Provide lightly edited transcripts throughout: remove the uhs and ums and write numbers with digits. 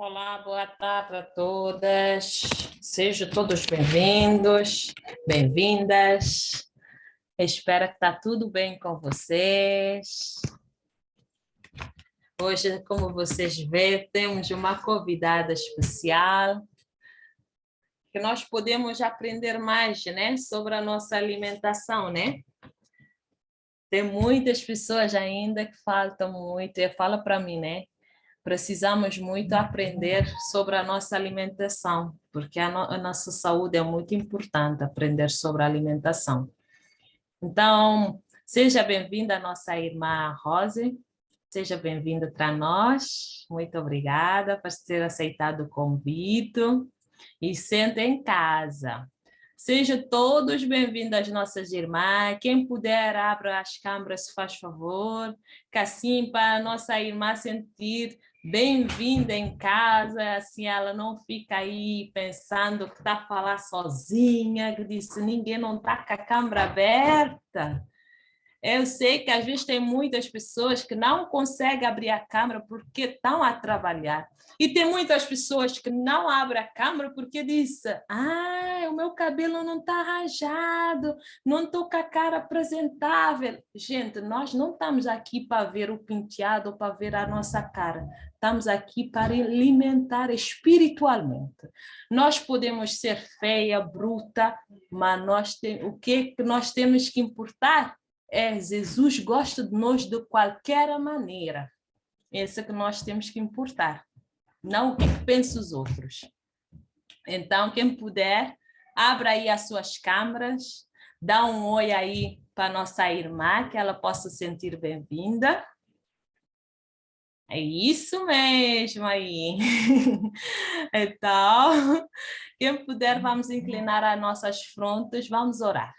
Olá, boa tarde a todas. Sejam todos bem-vindos, bem-vindas. Espero que está tudo bem com vocês. Hoje, como vocês veem, temos uma convidada especial que nós podemos aprender mais, né, sobre a nossa alimentação, né? Tem muitas pessoas ainda que faltam muito, e fala para mim, né? Precisamos muito aprender sobre a nossa alimentação, porque a nossa saúde é muito importante aprender sobre a alimentação. Então, seja bem-vinda a nossa irmã Rose, seja bem-vinda para nós, muito obrigada por ter aceitado o convite e sente em casa. Sejam todos bem-vindos às nossas irmãs. Quem puder, abra as câmeras, se faz favor, que assim para a nossa irmã sentir bem-vinda em casa, assim ela não fica aí pensando que está a falar sozinha, que disse ninguém não está com a câmera aberta. Eu sei que às vezes tem muitas pessoas que não conseguem abrir a câmera porque estão a trabalhar. E tem muitas pessoas que não abrem a câmera porque dizem: o meu cabelo não está arranjado, não estou com a cara apresentável. Gente, nós não estamos aqui para ver o penteado ou para ver a nossa cara. Estamos aqui para alimentar espiritualmente. Nós podemos ser feia, bruta, mas o que nós temos que importar? Jesus gosta de nós de qualquer maneira. Esse é que nós temos que importar, não o que pensam os outros. Então, quem puder, abra aí as suas câmeras, dá um oi aí para a nossa irmã, que ela possa sentir bem-vinda. É isso mesmo aí. Então, quem puder, vamos inclinar as nossas frontes, vamos orar.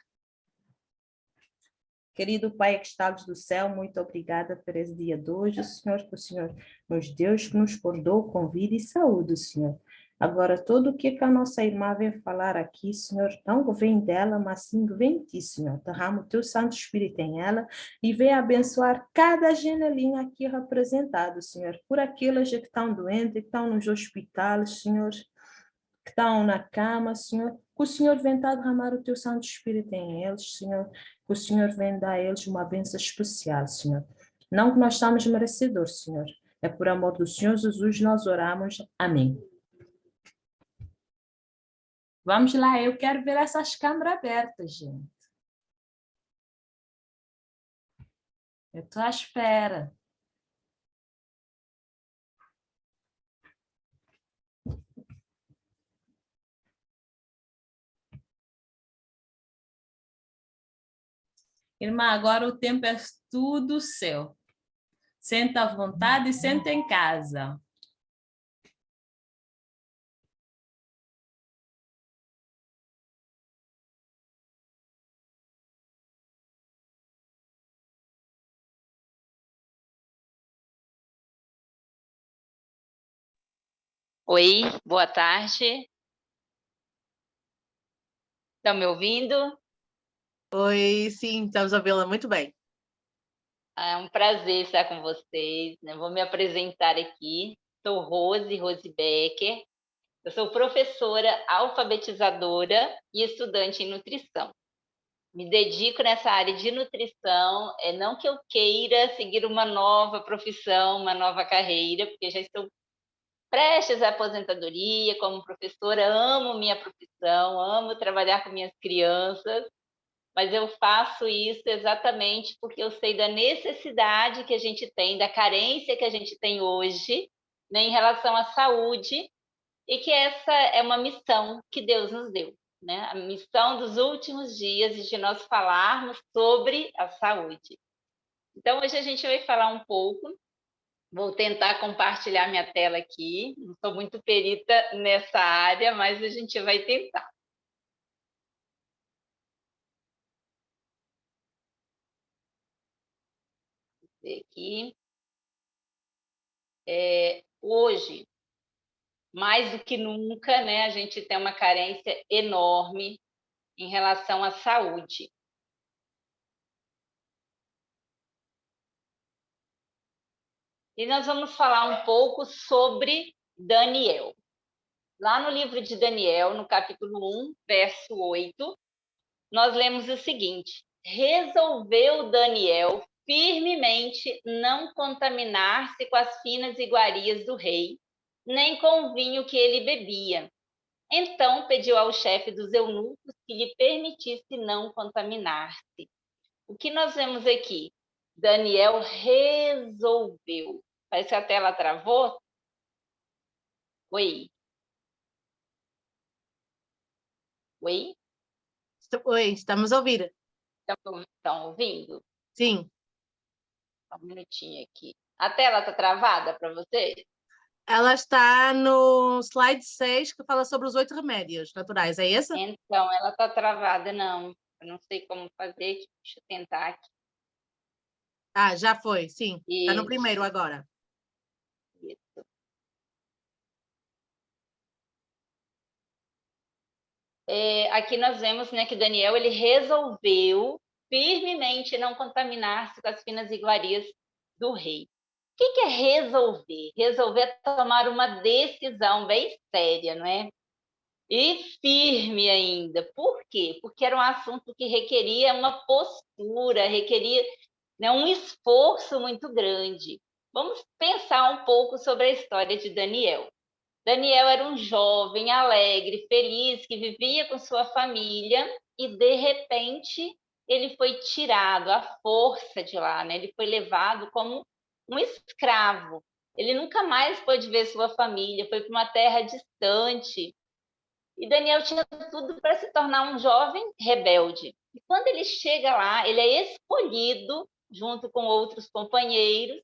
Querido Pai que estás do céu, muito obrigada por esse dia de hoje, Senhor, que o Senhor nos deu, que nos acordou com vida e saúde, Senhor. Agora, tudo o que a nossa irmã vem falar aqui, Senhor, não vem dela, mas sim vem de ti, Senhor. Derrama o teu Santo Espírito em ela e vem abençoar cada janelinha aqui representada, Senhor, por aquelas que estão doentes, que estão nos hospitais, Senhor, que estão na cama, Senhor, que o Senhor vem derramar o teu Santo Espírito em eles, Senhor, que o Senhor vem dar a eles uma bênção especial, Senhor. Não que nós estamos merecedores, Senhor, é por amor do Senhor Jesus nós oramos. Amém. Vamos lá, eu quero ver essas câmeras abertas, gente. Eu estou à espera. Irmã, agora o tempo é tudo seu. Senta à vontade e senta em casa. Oi, boa tarde. Estão me ouvindo? Oi, sim, estamos ouvindo muito bem. É um prazer estar com vocês, né? Vou me apresentar aqui. Sou Rose Becker. Eu sou professora alfabetizadora e estudante em nutrição. Me dedico nessa área de nutrição, não que eu queira seguir uma nova profissão, uma nova carreira, porque já estou prestes à aposentadoria como professora, amo minha profissão, amo trabalhar com minhas crianças, mas eu faço isso exatamente porque eu sei da necessidade que a gente tem, da carência que a gente tem hoje, né, em relação à saúde, e que essa é uma missão que Deus nos deu, né? A missão dos últimos dias de nós falarmos sobre a saúde. Então, hoje a gente vai falar um pouco, vou tentar compartilhar minha tela aqui, não sou muito perita nessa área, mas a gente vai tentar. Aqui. Hoje, mais do que nunca, né, a gente tem uma carência enorme em relação à saúde. E nós vamos falar um pouco sobre Daniel. Lá no livro de Daniel, no capítulo 1, verso 8, nós lemos o seguinte: resolveu Daniel firmemente não contaminar-se com as finas iguarias do rei, nem com o vinho que ele bebia. Então pediu ao chefe dos eunucos que lhe permitisse não contaminar-se. O que nós vemos aqui? Daniel resolveu. Parece que a tela travou. Oi. Oi? Oi, estamos a ouvir. Estão ouvindo? Sim, Só um minutinho aqui. A tela está travada para vocês? ela está no slide 6, que fala sobre os 8 remédios naturais. É esse? Então, ela está travada, não. Eu não sei como fazer. Deixa eu tentar aqui. Ah, já foi, sim. Está no Isso, primeiro agora. isso. Aqui nós vemos, né, que Daniel ele resolveu firmemente não contaminar-se com as finas iguarias do rei. O que é resolver? Resolver é tomar uma decisão bem séria, não é? E firme ainda. Por quê? Porque era um assunto que requeria uma postura, requeria, né, um esforço muito grande. Vamos pensar um pouco sobre a história de Daniel. Daniel era um jovem alegre, feliz, que vivia com sua família e, de repente, ele foi tirado à força de lá, né? Ele foi levado como um escravo. Ele nunca mais pôde ver sua família, foi para uma terra distante. E Daniel tinha tudo para se tornar um jovem rebelde. E quando ele chega lá, ele é escolhido, junto com outros companheiros,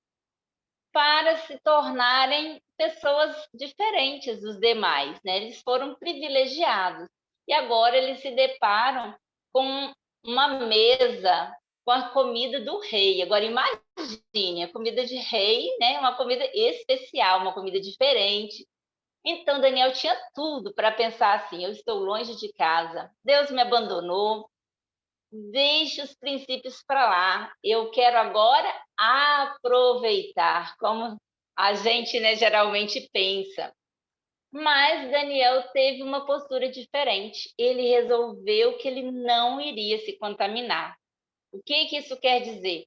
para se tornarem pessoas diferentes dos demais, né? Eles foram privilegiados. E agora eles se deparam com uma mesa com a comida do rei. Agora imagine, a comida de rei, né? Uma comida especial, uma comida diferente. Então Daniel tinha tudo para pensar assim: eu estou longe de casa, Deus me abandonou, deixe os princípios para lá. Eu quero agora aproveitar, como a gente, né, geralmente pensa. Mas Daniel teve uma postura diferente. Ele resolveu que ele não iria se contaminar. O que isso quer dizer?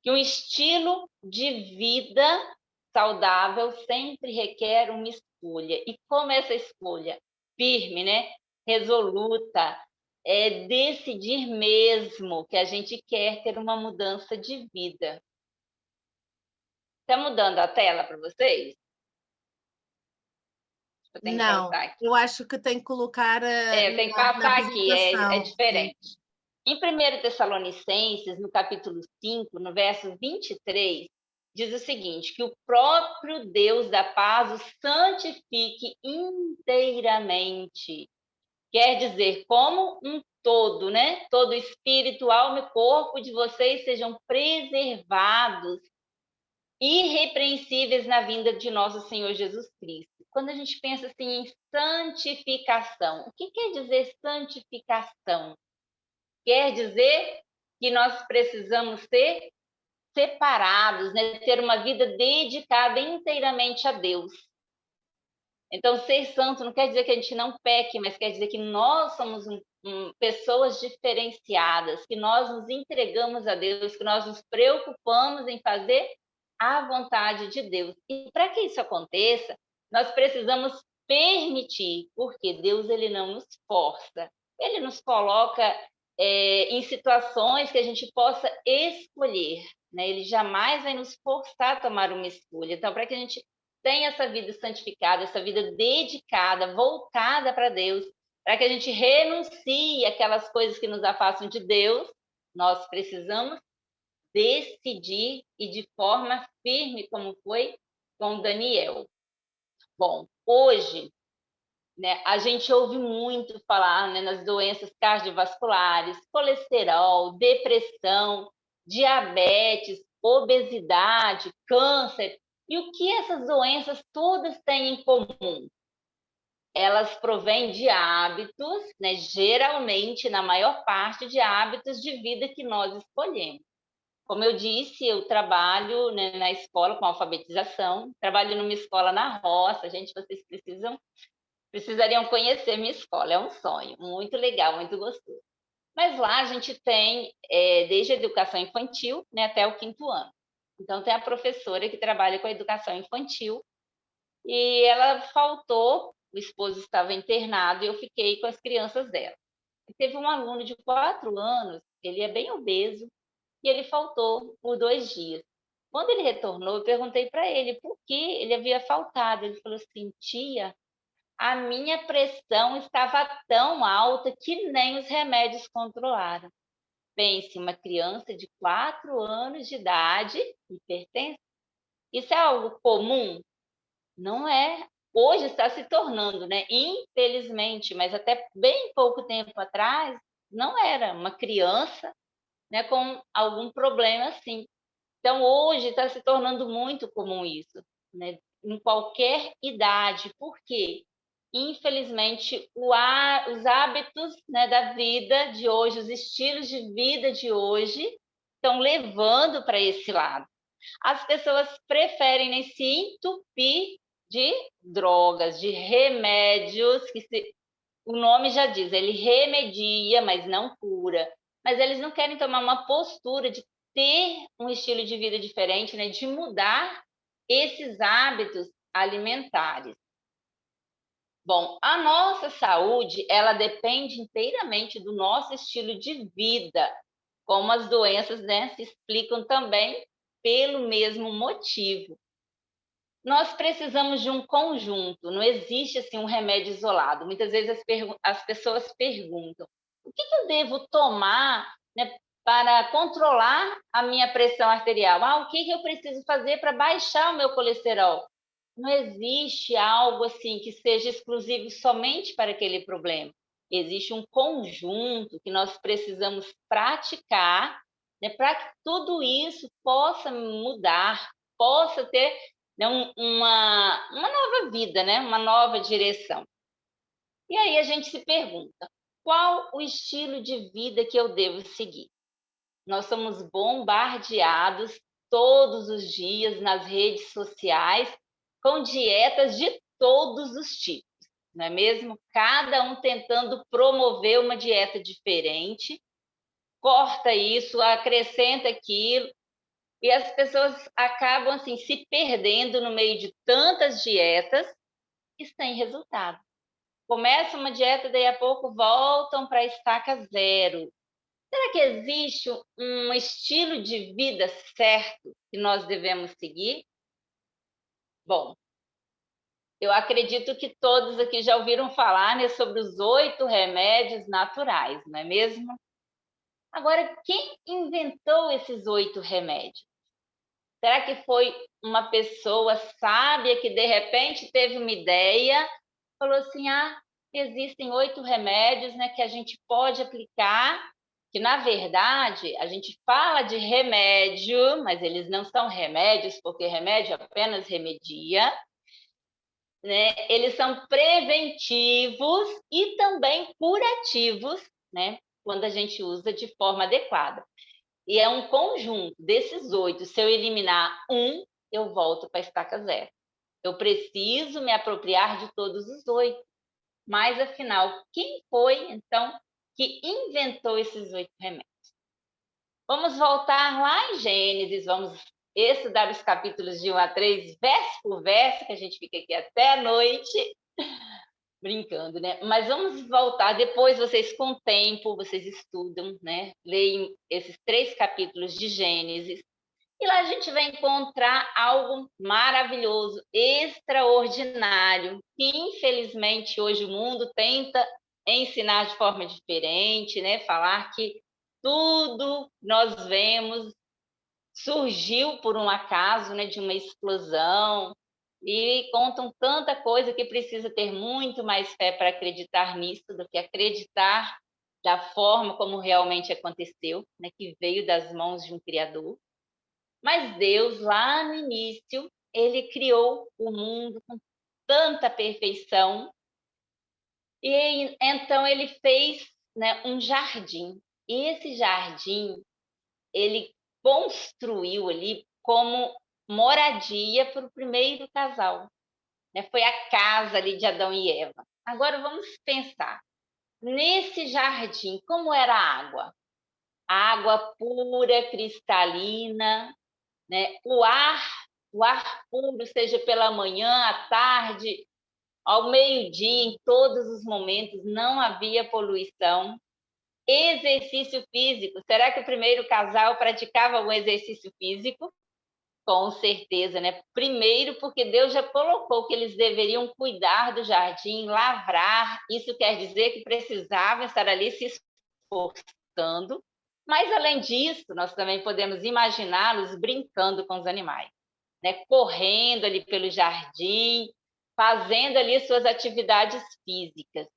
Que um estilo de vida saudável sempre requer uma escolha. E como essa escolha? Firme, né? Resoluta, é decidir mesmo que a gente quer ter uma mudança de vida. Está mudando a tela para vocês? Eu tenho que Não, voltar aqui. eu acho que tem que colocar Tem que na passar aqui, é apresentação. Sim. diferente. Em 1 Tessalonicenses, no capítulo 5, no verso 23, diz o seguinte: que o próprio Deus da paz o santifique inteiramente. Quer dizer, como um todo, né? Todo espírito, alma e corpo de vocês sejam preservados, irrepreensíveis na vinda de nosso Senhor Jesus Cristo. Quando a gente pensa assim em santificação, o que quer dizer santificação? Quer dizer que nós precisamos ser separados, né? Ter uma vida dedicada inteiramente a Deus. Então, ser santo não quer dizer que a gente não peque, mas quer dizer que nós somos pessoas diferenciadas, que nós nos entregamos a Deus, que nós nos preocupamos em fazer a vontade de Deus. E para que isso aconteça, nós precisamos permitir, porque Deus ele não nos força, ele nos coloca em situações que a gente possa escolher, né? Ele jamais vai nos forçar a tomar uma escolha. Então, para que a gente tenha essa vida santificada, essa vida dedicada, voltada para Deus, para que a gente renuncie aquelas coisas que nos afastam de Deus, nós precisamos decidir e de forma firme, como foi com Daniel. Bom, hoje, né, a gente ouve muito falar, né, nas doenças cardiovasculares, colesterol, depressão, diabetes, obesidade, câncer. E o que essas doenças todas têm em comum? Elas provêm de hábitos, né, geralmente, na maior parte, de hábitos de vida que nós escolhemos. Como eu disse, eu trabalho, né, na escola com alfabetização, trabalho numa escola na roça. Gente, vocês precisariam conhecer minha escola, é um sonho, muito legal, muito gostoso. Mas lá a gente tem desde a educação infantil, né, até o 5º ano. Então tem a professora que trabalha com a educação infantil e ela faltou, o esposo estava internado e eu fiquei com as crianças dela. E teve um aluno de 4 anos, ele é bem obeso, e ele faltou por 2 dias. Quando ele retornou, eu perguntei para ele por que ele havia faltado. Ele falou assim: tia, a minha pressão estava tão alta que nem os remédios controlaram. Pense, uma criança de 4 anos de idade, hipertensa. Isso é algo comum? Não é. Hoje está se tornando, né? Infelizmente, mas até bem pouco tempo atrás, não era uma criança, né, com algum problema assim. Então, hoje está se tornando muito comum isso, né? Em qualquer idade. Por quê? Infelizmente, os hábitos, né, da vida de hoje, os estilos de vida de hoje, estão levando para esse lado. As pessoas preferem, né, se entupir de drogas, de remédios, o nome já diz, ele remedia, mas não cura. Mas eles não querem tomar uma postura de ter um estilo de vida diferente, né, de mudar esses hábitos alimentares. Bom, a nossa saúde, ela depende inteiramente do nosso estilo de vida, como as doenças, né, se explicam também pelo mesmo motivo. Nós precisamos de um conjunto, não existe assim um remédio isolado. Muitas vezes as pessoas perguntam: o que eu devo tomar, né, para controlar a minha pressão arterial? O que eu preciso fazer para baixar o meu colesterol? Não existe algo assim que seja exclusivo somente para aquele problema. Existe um conjunto que nós precisamos praticar, né, para que tudo isso possa mudar, possa ter, né, uma nova vida, né, uma nova direção. E aí a gente se pergunta: qual o estilo de vida que eu devo seguir? Nós somos bombardeados todos os dias nas redes sociais com dietas de todos os tipos, não é mesmo? Cada um tentando promover uma dieta diferente, corta isso, acrescenta aquilo, e as pessoas acabam assim se perdendo no meio de tantas dietas e sem resultado. Começa uma dieta, daí a pouco voltam para a estaca zero. Será que existe um estilo de vida certo que nós devemos seguir? Bom, eu acredito que todos aqui já ouviram falar, né, sobre os 8 remédios naturais, não é mesmo? Agora, quem inventou esses 8 remédios? Será que foi uma pessoa sábia que de repente teve uma ideia, falou assim: existem 8 remédios, né, que a gente pode aplicar, que na verdade a gente fala de remédio, mas eles não são remédios, porque remédio apenas remedia, né? Eles são preventivos e também curativos, né, quando a gente usa de forma adequada. E é um conjunto desses 8. Se eu eliminar um, eu volto para a estaca zero. Eu preciso me apropriar de todos os 8. Mas, afinal, quem foi, então, que inventou esses 8 remédios? Vamos voltar lá em Gênesis, vamos estudar os capítulos de 1 a 3, verso por verso, que a gente fica aqui até a noite, brincando, né? Mas vamos voltar, depois vocês com o tempo, vocês estudam, né? Leem esses 3 capítulos de Gênesis, e lá a gente vai encontrar algo maravilhoso, extraordinário, que infelizmente hoje o mundo tenta ensinar de forma diferente, né? Falar que tudo nós vemos surgiu por um acaso, né? De uma explosão, e contam tanta coisa que precisa ter muito mais fé para acreditar nisso do que acreditar da forma como realmente aconteceu, né? Que veio das mãos de um Criador. Mas Deus, lá no início, ele criou o mundo com tanta perfeição, e então ele fez, né, um jardim. E esse jardim, ele construiu ali como moradia para o primeiro casal, né? Foi a casa ali de Adão e Eva. Agora vamos pensar, nesse jardim, como era a água? Água pura, cristalina, né? O ar puro, seja pela manhã, à tarde, ao meio-dia, em todos os momentos, não havia poluição. Exercício físico, será que o primeiro casal praticava algum exercício físico? Com certeza, né? Primeiro, porque Deus já colocou que eles deveriam cuidar do jardim, lavrar. Isso quer dizer que precisavam estar ali se esforçando. Mas, além disso, nós também podemos imaginá-los brincando com os animais, né? Correndo ali pelo jardim, fazendo ali suas atividades físicas.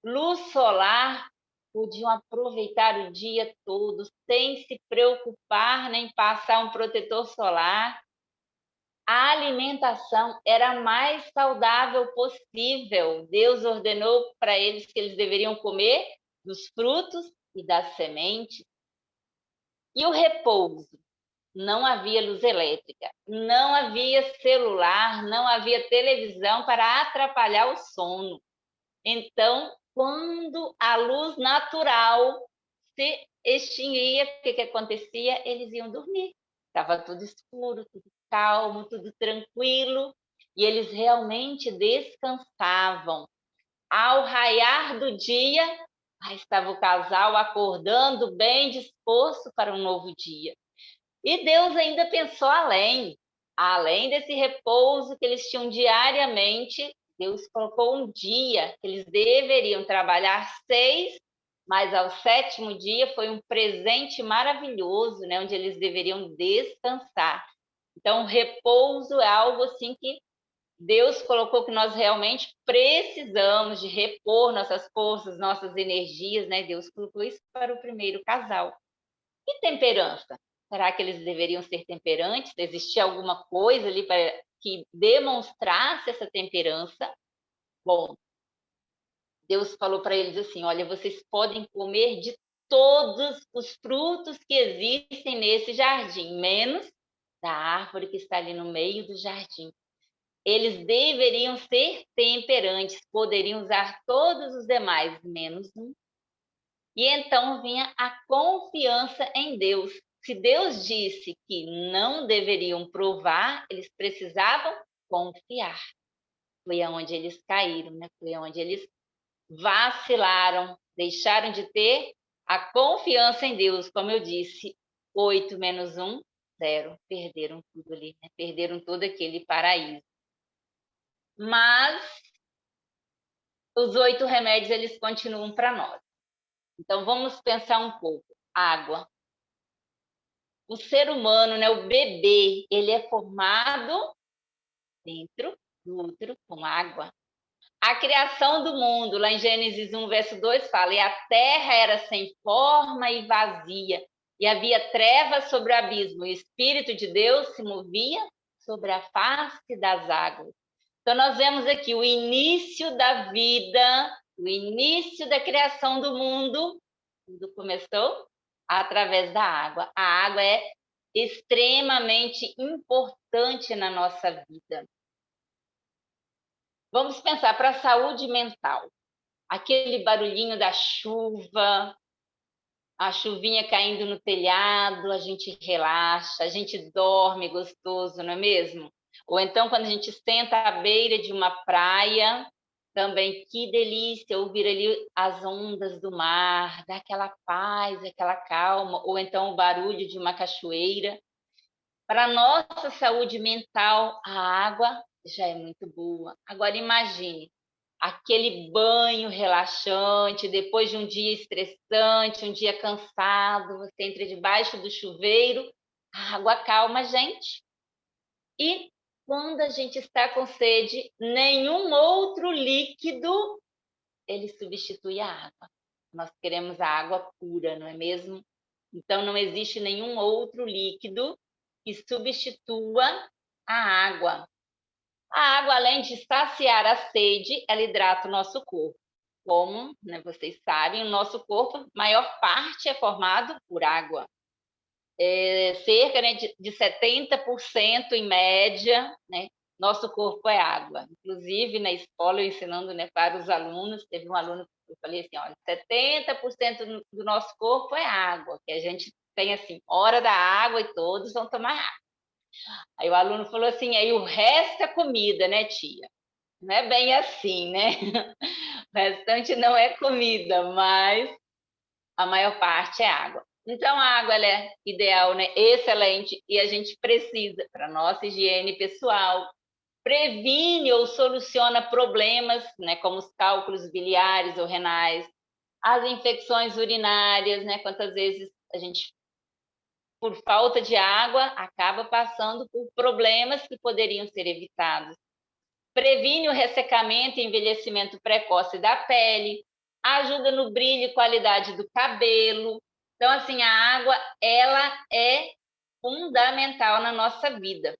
Luz solar, podiam aproveitar o dia todo sem se preocupar nem passar um protetor solar. A alimentação era a mais saudável possível. Deus ordenou para eles que eles deveriam comer dos frutos e das sementes. E o repouso? Não havia luz elétrica, não havia celular, não havia televisão para atrapalhar o sono. Então, quando a luz natural se extinguia, o que acontecia? Eles iam dormir. Estava tudo escuro, tudo calmo, tudo tranquilo, e eles realmente descansavam. Ao raiar do dia, estava o casal acordando bem disposto para um novo dia. E Deus ainda pensou além desse repouso que eles tinham diariamente, Deus colocou um dia que eles deveriam trabalhar 6, mas ao 7º dia foi um presente maravilhoso, né, onde eles deveriam descansar. Então, repouso é algo assim que Deus colocou que nós realmente precisamos de repor nossas forças, nossas energias, né? Deus colocou isso para o primeiro casal. E temperança? Será que eles deveriam ser temperantes? Existia alguma coisa ali para que demonstrasse essa temperança? Bom, Deus falou para eles assim: olha, vocês podem comer de todos os frutos que existem nesse jardim, menos da árvore que está ali no meio do jardim. Eles deveriam ser temperantes, poderiam usar todos os demais, menos um. E então vinha a confiança em Deus. Se Deus disse que não deveriam provar, eles precisavam confiar. Foi aonde eles caíram, né? Foi aonde eles vacilaram, deixaram de ter a confiança em Deus. Como eu disse, 8 menos 1, 0. Perderam tudo ali, né? Perderam todo aquele paraíso. Mas os 8 remédios, eles continuam para nós. Então, vamos pensar um pouco. Água. O ser humano, né, o bebê, ele é formado dentro do útero com água. A criação do mundo, lá em Gênesis 1, verso 2, fala: e a terra era sem forma e vazia, e havia trevas sobre o abismo, e o Espírito de Deus se movia sobre a face das águas. Então, nós vemos aqui o início da vida, o início da criação do mundo. Tudo começou através da água. A água é extremamente importante na nossa vida. Vamos pensar para a saúde mental. Aquele barulhinho da chuva, a chuvinha caindo no telhado, a gente relaxa, a gente dorme gostoso, não é mesmo? Ou então, quando a gente senta à beira de uma praia, também que delícia ouvir ali as ondas do mar, dá aquela paz, aquela calma, ou então o barulho de uma cachoeira. Para a nossa saúde mental, a água já é muito boa. Agora, imagine aquele banho relaxante, depois de um dia estressante, um dia cansado, você entra debaixo do chuveiro, a água calma a gente. E quando a gente está com sede, nenhum outro líquido ele substitui a água. Nós queremos a água pura, não é mesmo? Então não existe nenhum outro líquido que substitua a água. A água, além de saciar a sede, ela hidrata o nosso corpo. Como, né, vocês sabem, o nosso corpo, a maior parte é formado por água. cerca, né, de 70% em média, né, nosso corpo é água. Inclusive, na escola, eu ensinando, né, para os alunos, teve um aluno que eu falei assim, olha, 70% do nosso corpo é água, que a gente tem, assim, hora da água e todos vão tomar água. Aí o aluno falou assim, aí o resto é comida, né, tia? Não é bem assim, né? O restante não é comida, mas a maior parte é água. Então, a água ela é ideal, né? Excelente, e a gente precisa para nossa higiene pessoal. Previne ou soluciona problemas, né, como os cálculos biliares ou renais, as infecções urinárias, né? Quantas vezes a gente, por falta de água, acaba passando por problemas que poderiam ser evitados. Previne o ressecamento e envelhecimento precoce da pele, ajuda no brilho e qualidade do cabelo. Então, assim, a água, ela é fundamental na nossa vida.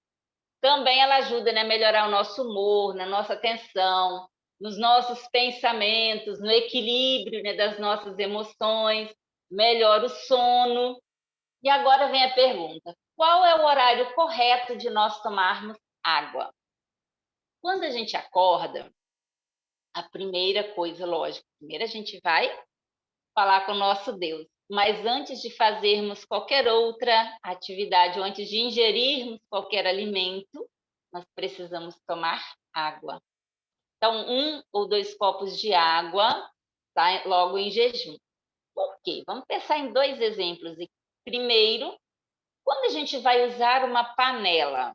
Também ela ajuda, né, a melhorar o nosso humor, na nossa atenção, nos nossos pensamentos, no equilíbrio, né, das nossas emoções, melhora o sono. E agora vem a pergunta: qual é o horário correto de nós tomarmos água? Quando a gente acorda, a primeira coisa, lógico, primeiro a gente vai falar com o nosso Deus. Mas antes de fazermos qualquer outra atividade, ou antes de ingerirmos qualquer alimento, nós precisamos tomar água. Então, 1 ou 2 copos de água, tá? Logo em jejum. Por quê? Vamos pensar em 2 exemplos aqui. Primeiro, quando a gente vai usar uma panela,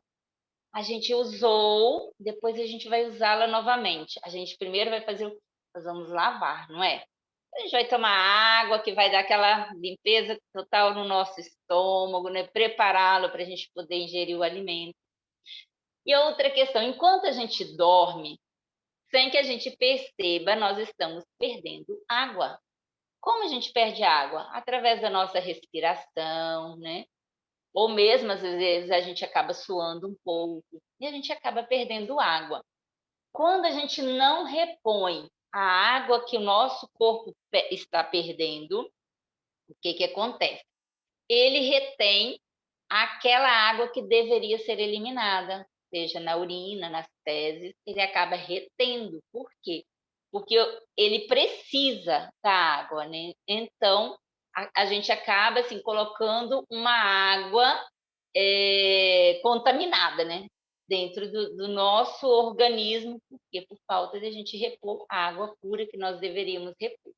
a gente usou, depois a gente vai usá-la novamente. A gente primeiro vai fazer o que? Nós vamos lavar, não é? A gente vai tomar água, que vai dar aquela limpeza total no nosso estômago, né? Prepará-lo para a gente poder ingerir o alimento. E outra questão, enquanto a gente dorme, sem que a gente perceba, nós estamos perdendo água. Como a gente perde água? Através da nossa respiração, né? Ou mesmo, às vezes, a gente acaba suando um pouco e a gente acaba perdendo água. Quando a gente não repõe a água que o nosso corpo está perdendo, o que que acontece? Ele retém aquela água que deveria ser eliminada, seja na urina, nas fezes, ele acaba retendo. Por quê? Porque ele precisa da água, né? Então, a gente acaba assim colocando uma água contaminada, né? Dentro do nosso organismo, porque por falta de a gente repor a água pura que nós deveríamos repor.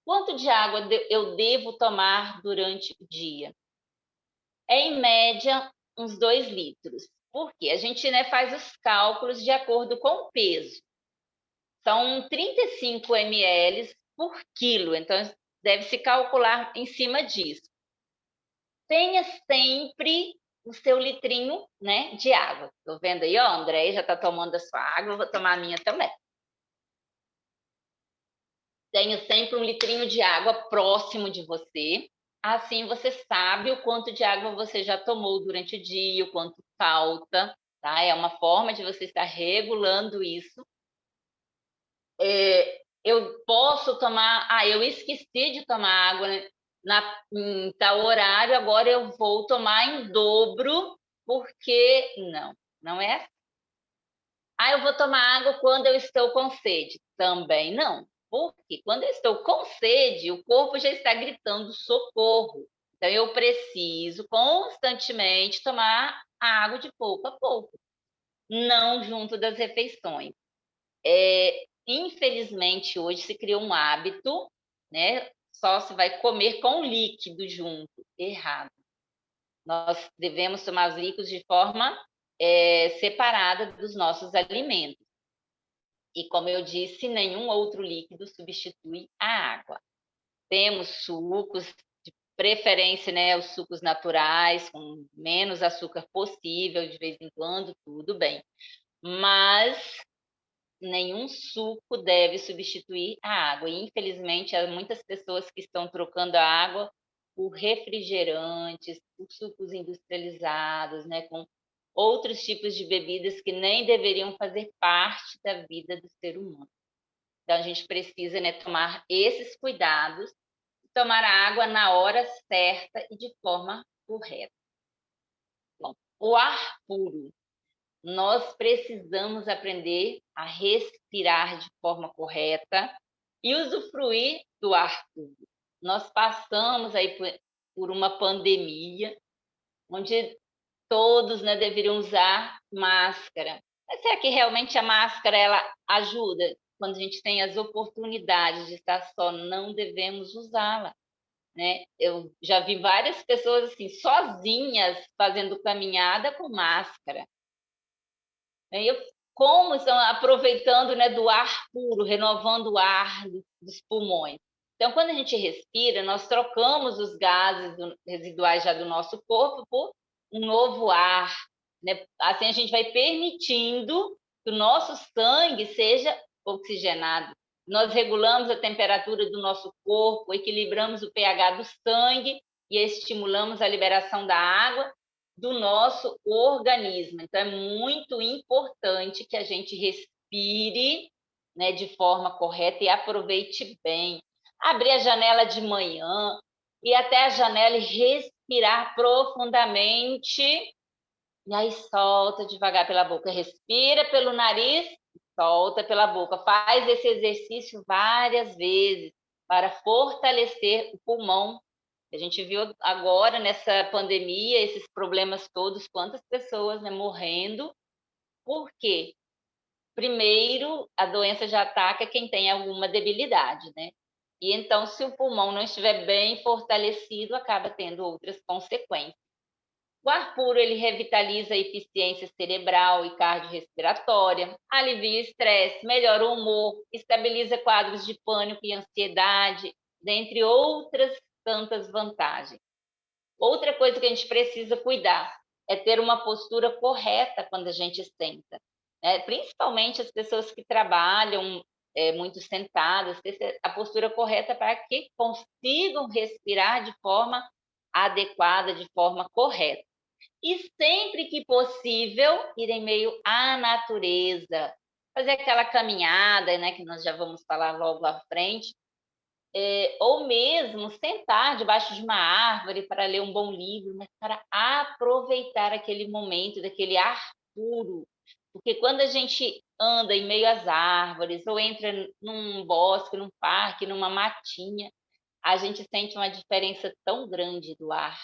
Quanto de água eu devo tomar durante o dia? É, em média, uns 2 litros. Por quê? A gente, né, faz os cálculos de acordo com o peso. São 35 ml por quilo, então deve-se calcular em cima disso. Tenha sempre o seu litrinho, né, de água. Estou vendo aí, ó, a André já está tomando a sua água, eu vou tomar a minha também. Tenha sempre um litrinho de água próximo de você. Assim você sabe o quanto de água você já tomou durante o dia, o quanto falta, tá? É uma forma de você estar regulando isso. Eu posso tomar... eu esqueci de tomar água em tal horário, agora eu vou tomar em dobro, porque... Não é assim. Eu vou tomar água quando eu estou com sede. Também não. Porque quando eu estou com sede, o corpo já está gritando socorro. Então, eu preciso constantemente tomar água de pouco a pouco, não junto das refeições. Infelizmente, hoje se criou um hábito, né? Só se vai comer com líquido junto. Errado. Nós devemos tomar os líquidos de forma separada dos nossos alimentos. E, como eu disse, nenhum outro líquido substitui a água. Temos sucos, de preferência, né, os sucos naturais, com menos açúcar possível, de vez em quando, tudo bem. Mas nenhum suco deve substituir a água. E, infelizmente, há muitas pessoas que estão trocando a água por refrigerantes, por sucos industrializados, né, com outros tipos de bebidas que nem deveriam fazer parte da vida do ser humano. Então, a gente precisa, né, tomar esses cuidados, tomar a água na hora certa e de forma correta. Bom, o ar puro. Nós precisamos aprender a respirar de forma correta e usufruir do ar puro. Nós passamos aí por uma pandemia, onde todos, né, deveriam usar máscara. Mas será que realmente a máscara ela ajuda? Quando a gente tem as oportunidades de estar só, não devemos usá-la, né? Eu já vi várias pessoas assim, sozinhas, fazendo caminhada com máscara. E como estão aproveitando, né, do ar puro, renovando o ar dos pulmões. Então, quando a gente respira, nós trocamos os gases residuais já do nosso corpo por um novo ar, né? Assim a gente vai permitindo que o nosso sangue seja oxigenado. Nós regulamos a temperatura do nosso corpo, equilibramos o pH do sangue e estimulamos a liberação da água do nosso organismo. Então, é muito importante que a gente respire, né, de forma correta e aproveite bem. Abrir a janela de manhã, ir até a janela e respirar profundamente. E aí solta devagar pela boca. Respira pelo nariz, solta pela boca. Faz esse exercício várias vezes para fortalecer o pulmão. A gente viu agora, nessa pandemia, esses problemas todos, quantas pessoas, né, morrendo. Por quê? Primeiro, a doença já ataca quem tem alguma debilidade, né? E então, se o pulmão não estiver bem fortalecido, acaba tendo outras consequências. O ar puro, ele revitaliza a eficiência cerebral e cardiorrespiratória, alivia o estresse, melhora o humor, estabiliza quadros de pânico e ansiedade, dentre outras tantas vantagens. Outra coisa que a gente precisa cuidar é ter uma postura correta quando a gente senta, né? Principalmente as pessoas que trabalham muito sentadas, ter a postura correta para que consigam respirar de forma adequada, de forma correta. E sempre que possível, ir em meio à natureza, fazer aquela caminhada, né, que nós já vamos falar logo à frente, ou mesmo sentar debaixo de uma árvore para ler um bom livro, mas para aproveitar aquele momento daquele ar puro. Porque quando a gente anda em meio às árvores, ou entra num bosque, num parque, numa matinha, a gente sente uma diferença tão grande do ar.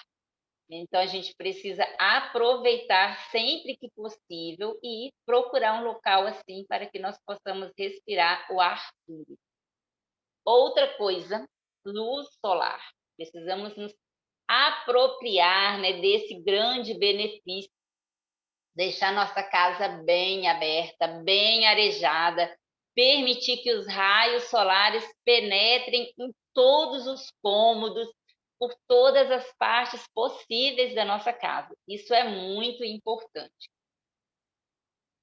Então, a gente precisa aproveitar sempre que possível e procurar um local assim para que nós possamos respirar o ar puro. Outra coisa, luz solar. Precisamos nos apropriar, né, desse grande benefício, deixar nossa casa bem aberta, bem arejada, permitir que os raios solares penetrem em todos os cômodos, por todas as partes possíveis da nossa casa. Isso é muito importante.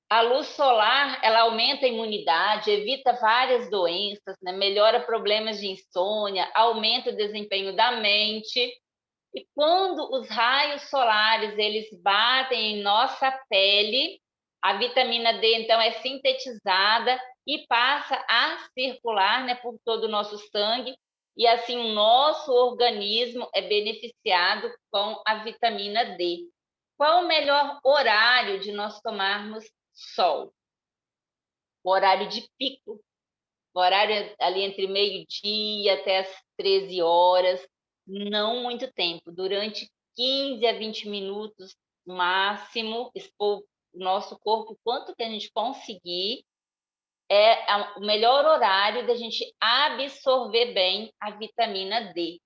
A luz solar, ela aumenta a imunidade, evita várias doenças, né? Melhora problemas de insônia, aumenta o desempenho da mente. E quando os raios solares eles batem em nossa pele, a vitamina D então é sintetizada e passa a circular, né, por todo o nosso sangue, e assim o nosso organismo é beneficiado com a vitamina D. Qual o melhor horário de nós tomarmos sol? O horário de pico, o horário ali entre meio-dia até as 13 horas, não muito tempo, durante 15 a 20 minutos máximo, expor o nosso corpo quanto que a gente conseguir, é o melhor horário da gente absorver bem a vitamina D.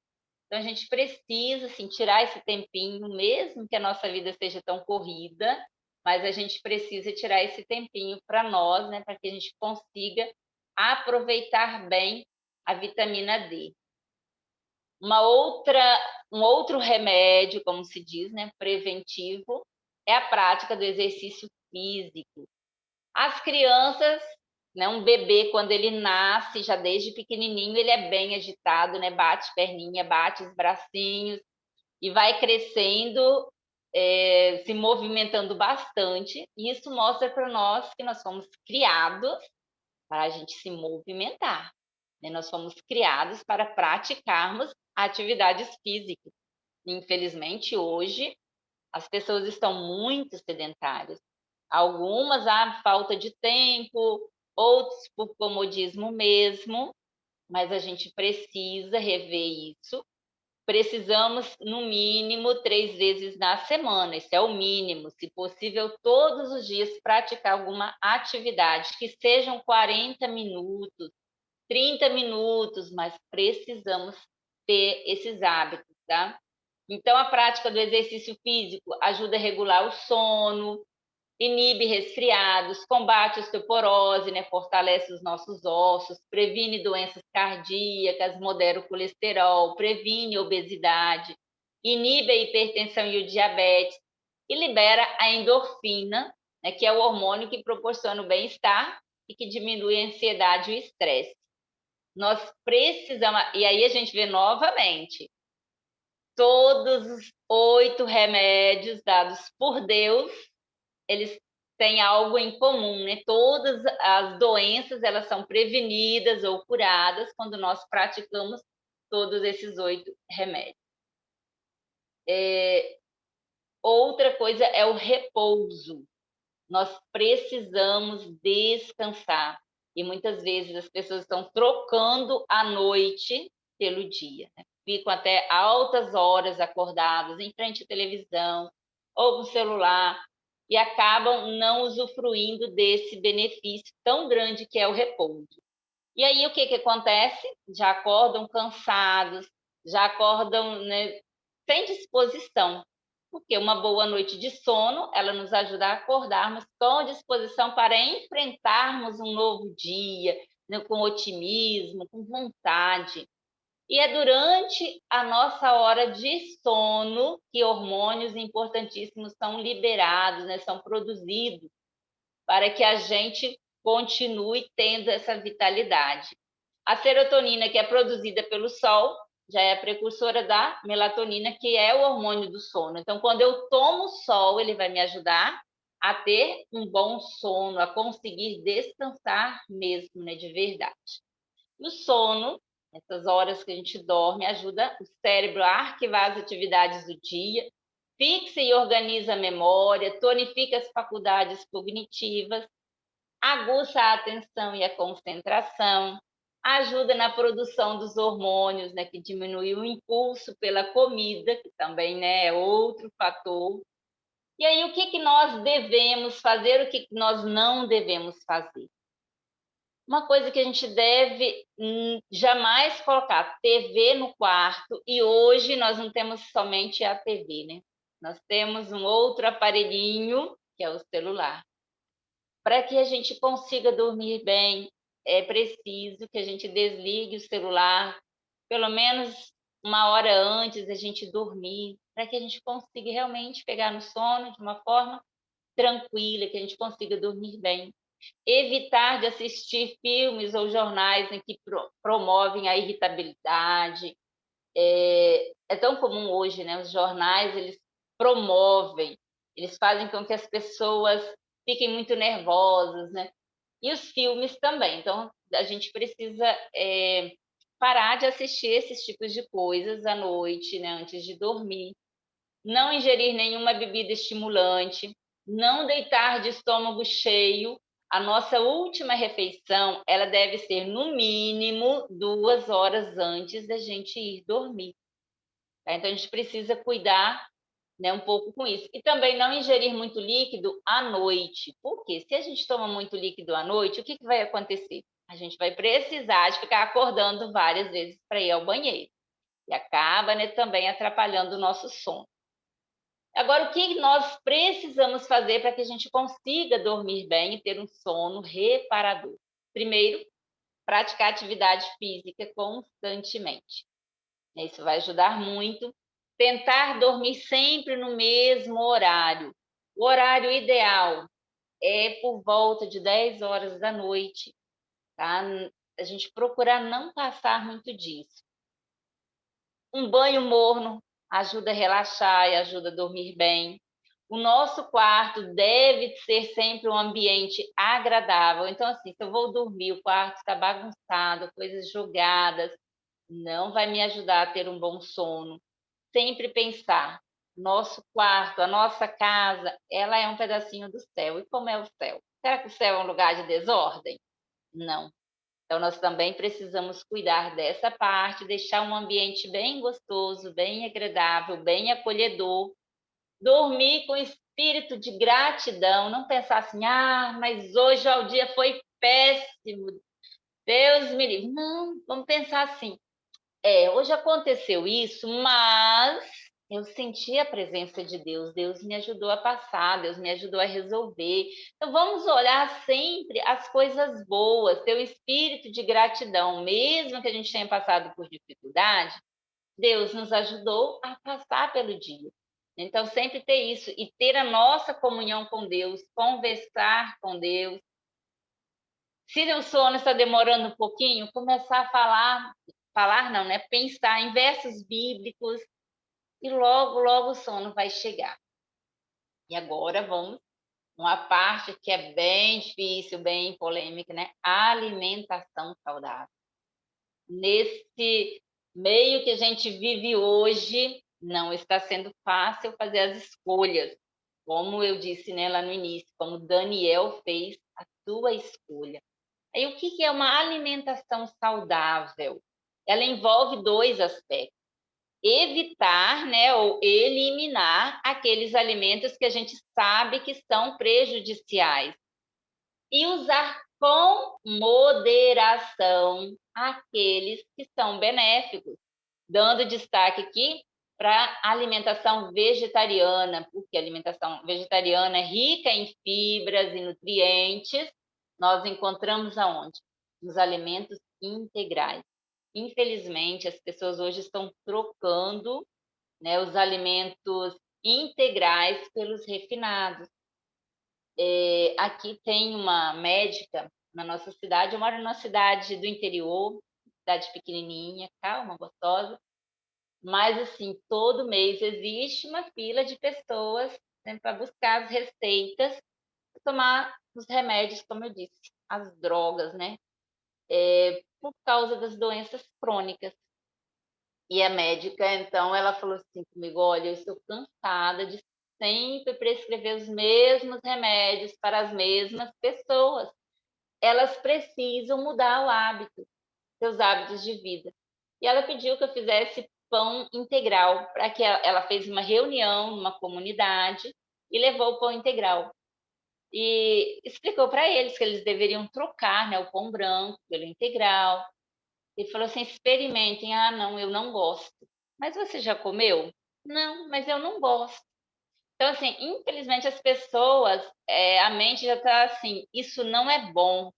Então, a gente precisa, assim, tirar esse tempinho, mesmo que a nossa vida seja tão corrida, mas a gente precisa tirar esse tempinho para nós, né, para que a gente consiga aproveitar bem a vitamina D. Um outro remédio, como se diz, né, preventivo, é a prática do exercício físico. As crianças, né, um bebê, quando ele nasce, já desde pequenininho, ele é bem agitado, né, bate perninha, bate os bracinhos, e vai crescendo, se movimentando bastante. E isso mostra para nós que nós fomos criados para a gente se movimentar, né? Nós fomos criados para praticarmos atividades físicas. Infelizmente, hoje, as pessoas estão muito sedentárias. Algumas há falta de tempo, outros por comodismo mesmo, mas a gente precisa rever isso. Precisamos, no mínimo, 3 vezes na semana, esse é o mínimo. Se possível, todos os dias praticar alguma atividade, que sejam 40 minutos, 30 minutos, mas precisamos ter esses hábitos, tá? Então, a prática do exercício físico ajuda a regular o sono, inibe resfriados, combate a osteoporose, né? Fortalece os nossos ossos, previne doenças cardíacas, modera o colesterol, previne a obesidade, inibe a hipertensão e o diabetes e libera a endorfina, né? Que é o hormônio que proporciona o bem-estar e que diminui a ansiedade e o estresse. Nós precisamos, e aí a gente vê novamente, todos os 8 remédios dados por Deus, eles têm algo em comum, né? Todas as doenças, elas são prevenidas ou curadas quando nós praticamos todos esses 8 remédios. Outra coisa é o repouso. Nós precisamos descansar. E muitas vezes as pessoas estão trocando a noite pelo dia, né? Ficam até altas horas acordadas em frente à televisão ou no celular e acabam não usufruindo desse benefício tão grande que é o repouso. E aí o que acontece? Já acordam cansados, já acordam, né, sem disposição, porque uma boa noite de sono, ela nos ajuda a acordarmos com disposição para enfrentarmos um novo dia, né, com otimismo, com vontade. E é durante a nossa hora de sono que hormônios importantíssimos são liberados, né, são produzidos, para que a gente continue tendo essa vitalidade. A serotonina, que é produzida pelo sol, já é a precursora da melatonina, que é o hormônio do sono. Então, quando eu tomo sol, ele vai me ajudar a ter um bom sono, a conseguir descansar mesmo, né, de verdade. E o sono, essas horas que a gente dorme, ajuda o cérebro a arquivar as atividades do dia, fixa e organiza a memória, tonifica as faculdades cognitivas, aguça a atenção e a concentração, ajuda na produção dos hormônios, né, que diminui o impulso pela comida, que também, né, é outro fator. E aí, o que nós devemos fazer, o que nós não devemos fazer? Uma coisa que a gente deve jamais colocar TV no quarto, e hoje nós não temos somente a TV, né? Nós temos um outro aparelhinho, que é o celular. Para que a gente consiga dormir bem, é preciso que a gente desligue o celular pelo menos 1 hora antes da gente dormir, para que a gente consiga realmente pegar no sono de uma forma tranquila, que a gente consiga dormir bem. Evitar de assistir filmes ou jornais em que promovem a irritabilidade. É tão comum hoje, né? Os jornais, eles promovem, eles fazem com que as pessoas fiquem muito nervosas, né? E os filmes também. Então, a gente precisa parar de assistir esses tipos de coisas à noite, né? Antes de dormir. Não ingerir nenhuma bebida estimulante, não deitar de estômago cheio. A nossa última refeição, ela deve ser no mínimo 2 horas antes da gente ir dormir. Tá? Então, a gente precisa cuidar, né, um pouco com isso. E também não ingerir muito líquido à noite. Por quê? Se a gente toma muito líquido à noite, o que vai acontecer? A gente vai precisar de ficar acordando várias vezes para ir ao banheiro. E acaba, né, também atrapalhando o nosso sono. Agora, o que nós precisamos fazer para que a gente consiga dormir bem e ter um sono reparador? Primeiro, praticar atividade física constantemente. Isso vai ajudar muito. Tentar dormir sempre no mesmo horário. O horário ideal é por volta de 10 horas da noite, tá? A gente procurar não passar muito disso. Um banho morno ajuda a relaxar e ajuda a dormir bem. O nosso quarto deve ser sempre um ambiente agradável. Então, assim, se eu vou dormir, o quarto está bagunçado, coisas jogadas, não vai me ajudar a ter um bom sono. sempre pensar, nosso quarto, a nossa casa, ela é um pedacinho do céu. E como é o céu? Será que o céu é um lugar de desordem? Não. Então, nós também precisamos cuidar dessa parte, deixar um ambiente bem gostoso, bem agradável, bem acolhedor. Dormir com espírito de gratidão, não pensar assim, mas hoje o dia foi péssimo, Deus me livre. Não, vamos pensar assim, hoje aconteceu isso, mas eu senti a presença de Deus, Deus me ajudou a passar, Deus me ajudou a resolver. Então, vamos olhar sempre as coisas boas, ter o espírito de gratidão, mesmo que a gente tenha passado por dificuldade, Deus nos ajudou a passar pelo dia. Então, sempre ter isso e ter a nossa comunhão com Deus, conversar com Deus. Se o sono está demorando um pouquinho, começar a falar não, né? Pensar em versos bíblicos e logo, logo o sono vai chegar. E agora vamos uma parte que é bem difícil, bem polêmica, né? A alimentação saudável. Nesse meio que a gente vive hoje, não está sendo fácil fazer as escolhas. Como eu disse, né, lá no início, como Daniel fez a sua escolha. Aí, o que é uma alimentação saudável? Ela envolve dois aspectos. Evitar, né, ou eliminar aqueles alimentos que a gente sabe que são prejudiciais. E usar com moderação aqueles que são benéficos. Dando destaque aqui para a alimentação vegetariana, porque a alimentação vegetariana é rica em fibras e nutrientes. Nós encontramos aonde? Nos alimentos integrais. Infelizmente, as pessoas hoje estão trocando, né, os alimentos integrais pelos refinados. Aqui tem uma médica na nossa cidade, eu moro numa cidade do interior, cidade pequenininha, calma, gostosa, mas assim, todo mês existe uma fila de pessoas, né, para buscar as receitas, tomar os remédios, como eu disse, as drogas, né, por causa das doenças crônicas. E a médica, então, ela falou assim comigo, olha, eu estou cansada de sempre prescrever os mesmos remédios para as mesmas pessoas. Elas precisam mudar o hábito, seus hábitos de vida. E ela pediu que eu fizesse pão integral, para que ela fez uma reunião numa comunidade e levou o pão integral. E explicou para eles que eles deveriam trocar, né, o pão branco pelo integral. E falou assim, experimentem. Não, eu não gosto. Mas você já comeu? Não, mas eu não gosto. Então, assim, infelizmente as pessoas, a mente já está assim, isso não é bom,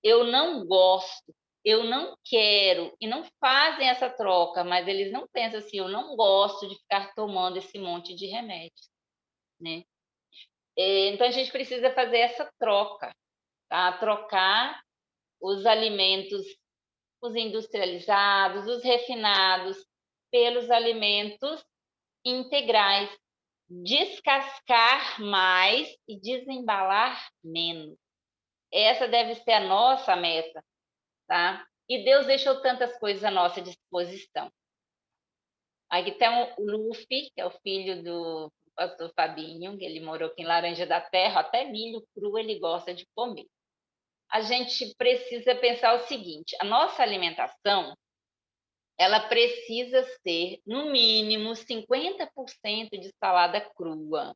eu não gosto, eu não quero, e não fazem essa troca, mas eles não pensam assim, eu não gosto de ficar tomando esse monte de remédio, né? Então, a gente precisa fazer essa troca, tá? Trocar os alimentos, os industrializados, os refinados, pelos alimentos integrais. Descascar mais e desembalar menos. Essa deve ser a nossa meta, tá? E Deus deixou tantas coisas à nossa disposição. Aqui tem o Luffy, que é o filho do pastor Fabinho, ele morou aqui em Laranja da Terra, até milho cru ele gosta de comer. A gente precisa pensar o seguinte, a nossa alimentação, ela precisa ser, no mínimo, 50% de salada crua.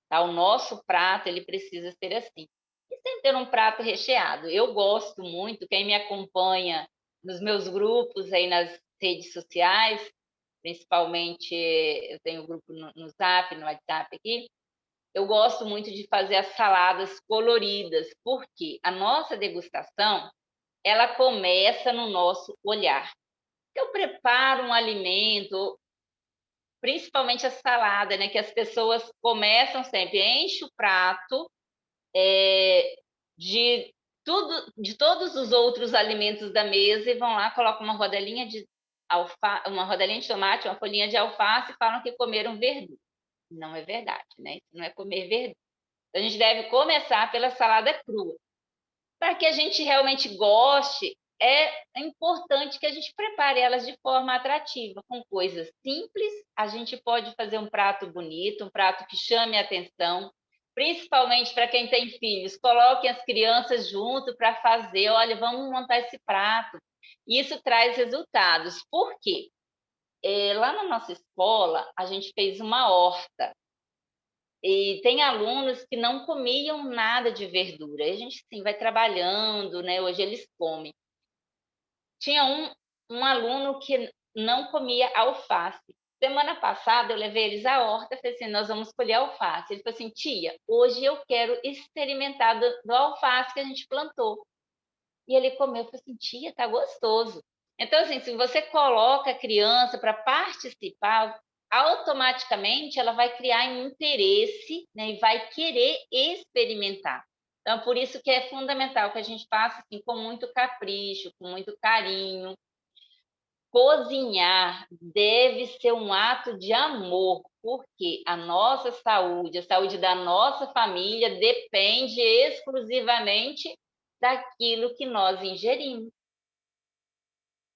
Tá? O nosso prato, ele precisa ser assim. E sem ter um prato recheado. Eu gosto muito, quem me acompanha nos meus grupos aí nas redes sociais, principalmente eu tenho um grupo no Zap, no WhatsApp aqui, eu gosto muito de fazer as saladas coloridas, porque a nossa degustação, ela começa no nosso olhar. Eu preparo um alimento, principalmente a salada, né? Que as pessoas começam sempre, enche o prato de tudo, de todos os outros alimentos da mesa e vão lá, colocam uma rodelinha de uma rodelinha de tomate, uma folhinha de alface e falam que comeram verdura. Não é verdade, né? Isso não é comer verdura. Então, a gente deve começar pela salada crua, para que a gente realmente goste é importante que a gente prepare elas de forma atrativa, com coisas simples. A gente pode fazer um prato bonito, um prato que chame a atenção, principalmente para quem tem filhos. Coloquem as crianças junto para fazer, olha, vamos montar esse prato. Isso traz resultados. Por quê? Lá na nossa escola, a gente fez uma horta. E tem alunos que não comiam nada de verdura. A gente, sim, vai trabalhando, né? Hoje eles comem. Tinha um aluno que não comia alface. Semana passada, eu levei eles à horta, falei assim, nós vamos colher alface. Ele falou assim, tia, hoje eu quero experimentar do alface que a gente plantou. E ele comeu, eu falei assim, tia, tá gostoso. Então, assim, se você coloca a criança para participar, automaticamente ela vai criar interesse, né, e vai querer experimentar. Então, por isso que é fundamental que a gente faça assim, com muito capricho, com muito carinho. Cozinhar deve ser um ato de amor, porque a nossa saúde, a saúde da nossa família depende exclusivamente daquilo que nós ingerimos.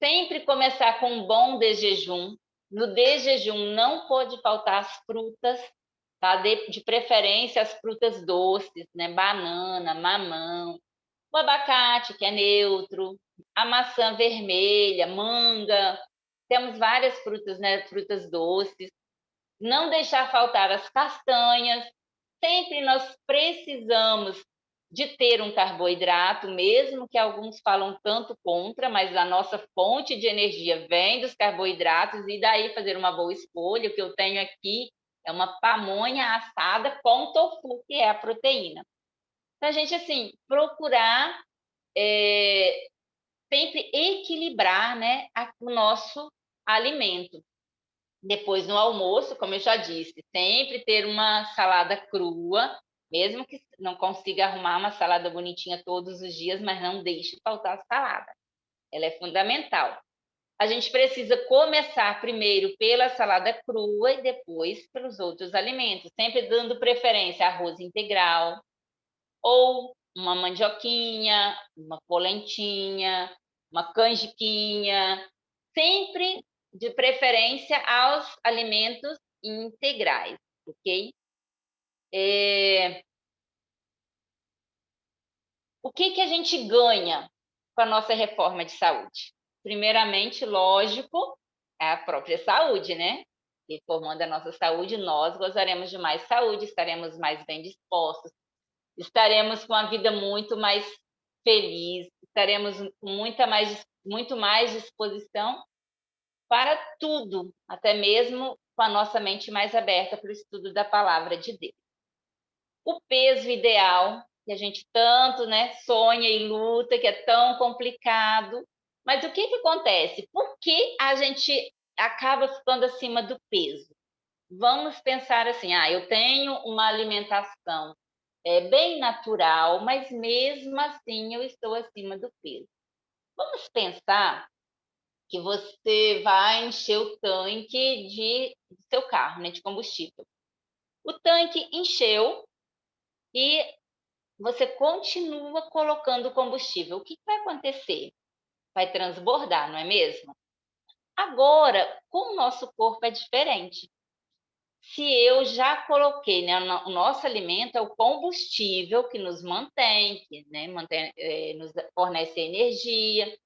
Sempre começar com um bom desjejum. No desjejum não pode faltar as frutas, tá? De preferência as frutas doces, né? Banana, mamão, o abacate, que é neutro, a maçã vermelha, manga. Temos várias frutas, né? Frutas doces. Não deixar faltar as castanhas. Sempre nós precisamos de ter um carboidrato, mesmo que alguns falam tanto contra, mas a nossa fonte de energia vem dos carboidratos, e daí fazer uma boa escolha. O que eu tenho aqui é uma pamonha assada com tofu, que é a proteína. Então, a gente, assim, procurar sempre equilibrar, né, o nosso alimento. Depois, no almoço, como eu já disse, sempre ter uma salada crua, mesmo que não consiga arrumar uma salada bonitinha todos os dias, mas não deixe faltar a salada. Ela é fundamental. A gente precisa começar primeiro pela salada crua e depois pelos outros alimentos, sempre dando preferência a arroz integral, ou uma mandioquinha, uma polentinha, uma canjiquinha, sempre de preferência aos alimentos integrais, ok? O que a gente ganha com a nossa reforma de saúde? Primeiramente, lógico, é a própria saúde, né? Reformando a nossa saúde, nós gozaremos de mais saúde, estaremos mais bem dispostos, estaremos com a vida muito mais feliz, estaremos com muito mais disposição para tudo, até mesmo com a nossa mente mais aberta para o estudo da palavra de Deus. O peso ideal, que a gente tanto, né, sonha e luta, que é tão complicado, mas o que acontece? Por que a gente acaba ficando acima do peso? Vamos pensar assim, eu tenho uma alimentação bem natural, mas mesmo assim eu estou acima do peso. Vamos pensar que você vai encher o tanque do seu carro, né, de combustível. O tanque encheu e você continua colocando combustível. O que vai acontecer? Vai transbordar, não é mesmo? Agora, com o nosso corpo é diferente. Se eu já coloquei, né, o nosso alimento é o combustível que nos mantém, que, né, nos fornece energia.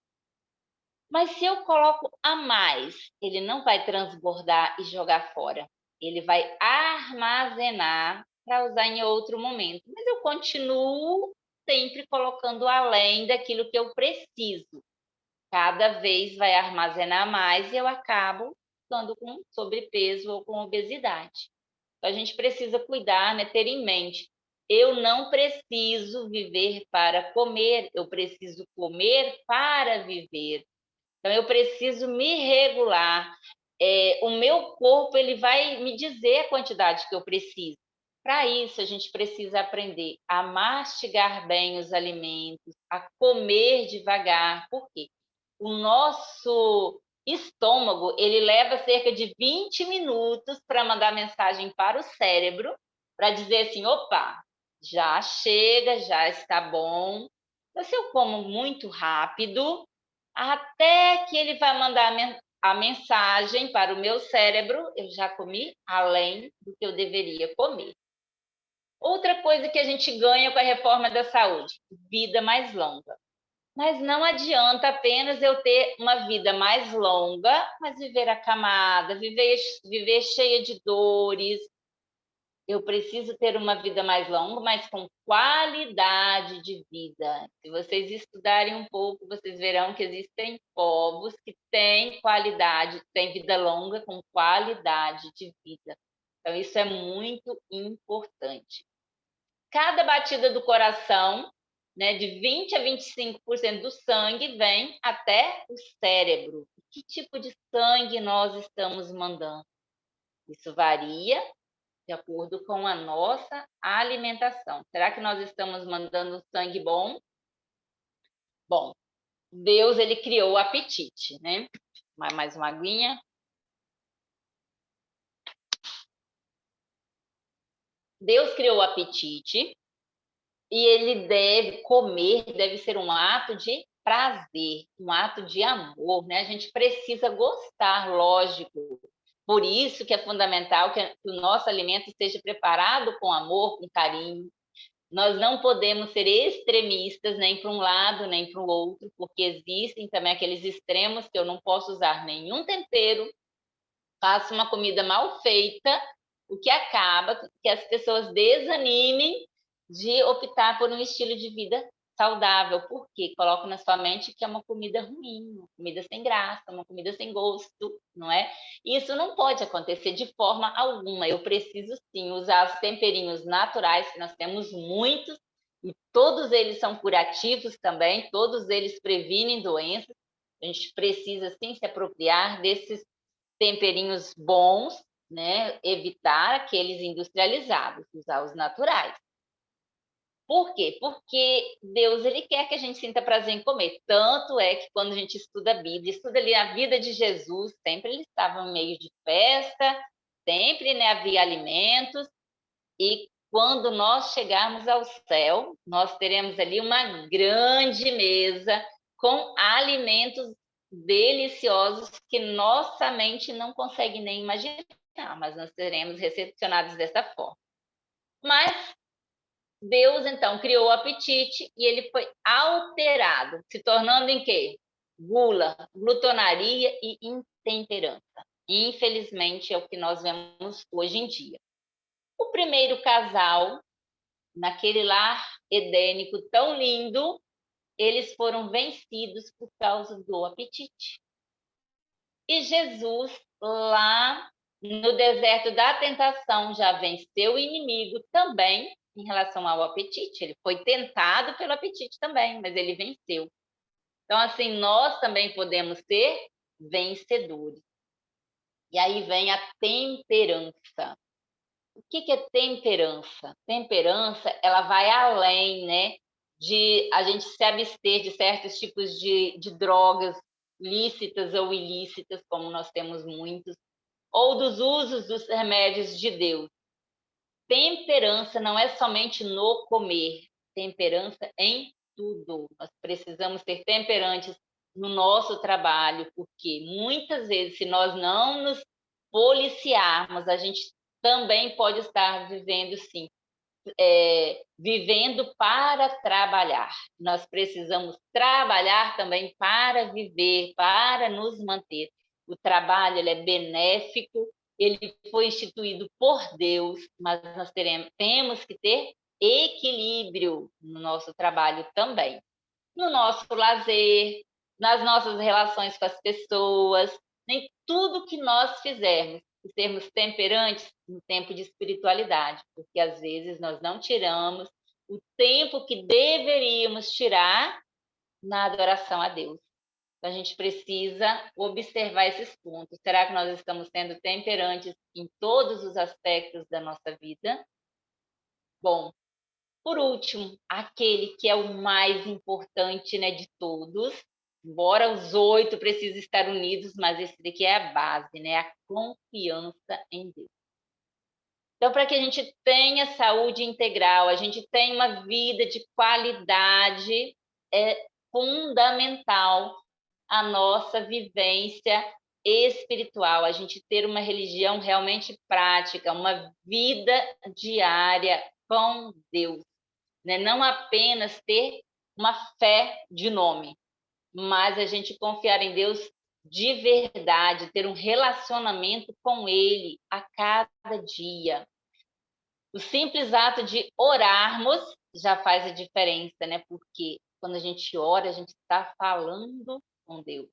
Mas se eu coloco a mais, ele não vai transbordar e jogar fora. Ele vai armazenar para usar em outro momento. Mas eu continuo sempre colocando além daquilo que eu preciso. Cada vez vai armazenar mais e eu acabo ficando com sobrepeso ou com obesidade. Então, a gente precisa cuidar, né? Ter em mente. Eu não preciso viver para comer, eu preciso comer para viver. Então, eu preciso me regular. O meu corpo ele vai me dizer a quantidade que eu preciso. Para isso, a gente precisa aprender a mastigar bem os alimentos, a comer devagar. Por quê? O nosso estômago ele leva cerca de 20 minutos para mandar mensagem para o cérebro, para dizer assim, opa, já chega, já está bom. Então, se eu como muito rápido, até que ele vai mandar a mensagem para o meu cérebro, eu já comi além do que eu deveria comer. Outra coisa que a gente ganha com a reforma da saúde, vida mais longa. Mas não adianta apenas eu ter uma vida mais longa, mas viver acamada, viver cheia de dores. Eu preciso ter uma vida mais longa, mas com qualidade de vida. Se vocês estudarem um pouco, vocês verão que existem povos que têm qualidade, têm vida longa com qualidade de vida. Então, isso é muito importante. Cada batida do coração, né, de 20 a 25% do sangue vem até o cérebro. Que tipo de sangue nós estamos mandando? Isso varia de acordo com a nossa alimentação. Será que nós estamos mandando sangue bom? Bom, Deus, ele criou o apetite, né? Mais uma aguinha. Deus criou o apetite e ele deve comer, deve ser um ato de prazer, um ato de amor, né? A gente precisa gostar, lógico. Por isso que é fundamental que o nosso alimento esteja preparado com amor, com carinho. Nós não podemos ser extremistas nem para um lado, nem para o outro, porque existem também aqueles extremos que eu não posso usar nenhum tempero, faço uma comida mal feita, o que acaba que as pessoas desanimem de optar por um estilo de vida saudável, porque coloco na sua mente que é uma comida ruim, uma comida sem graça, uma comida sem gosto, não é? Isso não pode acontecer de forma alguma. Eu preciso sim usar os temperinhos naturais, que nós temos muitos, e todos eles são curativos também, todos eles previnem doenças. A gente precisa sim se apropriar desses temperinhos bons, né? Evitar aqueles industrializados, usar os naturais. Por quê? Porque Deus, ele quer que a gente sinta prazer em comer. Tanto é que quando a gente estuda a Bíblia, estuda ali a vida de Jesus, sempre ele estava no meio de festa, sempre, né, havia alimentos. E quando nós chegarmos ao céu, nós teremos ali uma grande mesa com alimentos deliciosos que nossa mente não consegue nem imaginar, mas nós seremos recepcionados dessa forma. Mas Deus, então, criou o apetite e ele foi alterado, se tornando em quê? Gula, glutonaria e intemperança. Infelizmente, é o que nós vemos hoje em dia. O primeiro casal, naquele lar edênico tão lindo, eles foram vencidos por causa do apetite. E Jesus, lá no deserto da tentação, já venceu o inimigo também em relação ao apetite. Ele foi tentado pelo apetite também, mas ele venceu. Então, assim, nós também podemos ser vencedores. E aí vem a temperança. O que é temperança? Temperança, ela vai além, né, de a gente se abster de certos tipos de drogas lícitas ou ilícitas, como nós temos muitos, ou dos usos dos remédios de Deus. Temperança não é somente no comer, temperança em tudo. Nós precisamos ser temperantes no nosso trabalho, porque muitas vezes, se nós não nos policiarmos, a gente também pode estar vivendo, sim, vivendo para trabalhar. Nós precisamos trabalhar também para viver, para nos manter. O trabalho, ele é benéfico, ele foi instituído por Deus, mas nós temos que ter equilíbrio no nosso trabalho também. No nosso lazer, nas nossas relações com as pessoas, em tudo que nós fizermos, e sermos temperantes no tempo de espiritualidade, porque às vezes nós não tiramos o tempo que deveríamos tirar na adoração a Deus. Então, a gente precisa observar esses pontos. Será que nós estamos sendo temperantes em todos os aspectos da nossa vida? Bom, por último, aquele que é o mais importante, né, de todos, embora os 8 precisem estar unidos, mas esse daqui é a base, né, a confiança em Deus. Então, para que a gente tenha saúde integral, a gente tenha uma vida de qualidade, é fundamental a nossa vivência espiritual, a gente ter uma religião realmente prática, uma vida diária com Deus, né? Não apenas ter uma fé de nome, mas a gente confiar em Deus de verdade, ter um relacionamento com Ele a cada dia. O simples ato de orarmos já faz a diferença, né? Porque quando a gente ora, a gente está falando com Deus.